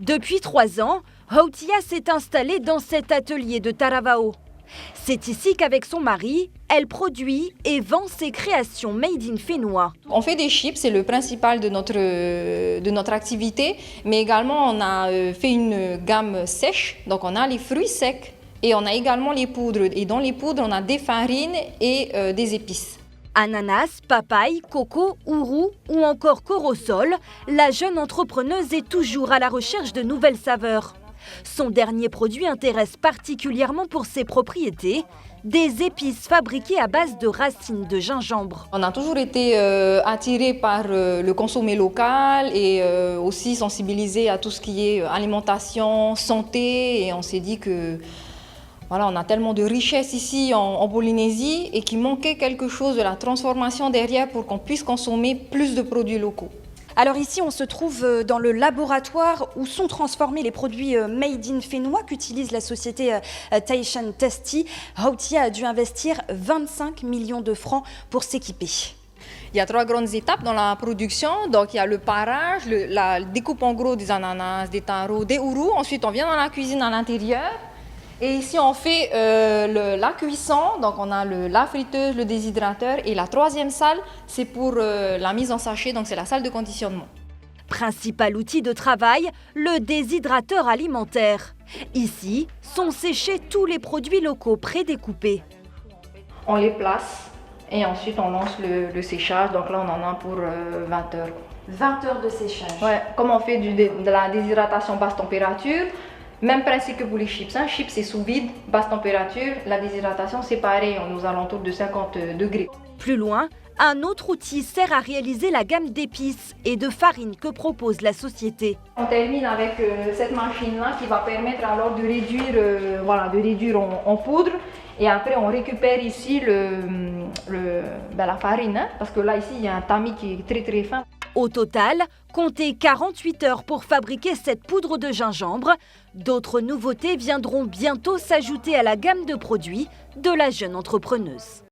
Depuis 3 ans, Hautia s'est installée dans cet atelier de Taravao. C'est ici qu'avec son mari, elle produit et vend ses créations made in Fénois. On fait des chips, c'est le principal de notre activité, mais également on a fait une gamme sèche, donc on a les fruits secs et on a également les poudres. Et dans les poudres, on a des farines et des épices. Ananas, papaye, coco, ourou ou encore corosol, la jeune entrepreneuse est toujours à la recherche de nouvelles saveurs. Son dernier produit intéresse particulièrement pour ses propriétés, des épices fabriquées à base de racines de gingembre. On a toujours été attirés par le consommé local et aussi sensibilisés à tout ce qui est alimentation, santé, et on s'est dit que voilà, on a tellement de richesses ici en Polynésie et qu'il manquait quelque chose de la transformation derrière pour qu'on puisse consommer plus de produits locaux. Alors ici, on se trouve dans le laboratoire où sont transformés les produits made in Fénois qu'utilise la société Taishan Tasty. Hautia a dû investir 25 millions de francs pour s'équiper. Il y a 3 grandes étapes dans la production. Donc il y a le parage, la découpe en gros des ananas, des taros, des ourous. Ensuite, on vient dans la cuisine à l'intérieur. Et ici, on fait la cuisson, donc on a la friteuse, le déshydrateur. Et la 3e salle, c'est pour la mise en sachet, donc c'est la salle de conditionnement. Principal outil de travail, le déshydrateur alimentaire. Ici sont séchés tous les produits locaux prédécoupés. On les place et ensuite on lance le séchage. Donc là, on en a pour 20 heures. 20 heures de séchage. Ouais, comme on fait de la déshydratation basse température, même principe que pour les chips. Chips, c'est sous vide, basse température. La déshydratation, c'est pareil, on est aux alentours de 50 degrés. Plus loin, un autre outil sert à réaliser la gamme d'épices et de farines que propose la société. On termine avec cette machine-là qui va permettre alors de réduire en poudre. Et après, on récupère ici la farine, parce que là, ici, il y a un tamis qui est très très fin. Au total, comptez 48 heures pour fabriquer cette poudre de gingembre. D'autres nouveautés viendront bientôt s'ajouter à la gamme de produits de la jeune entrepreneuse.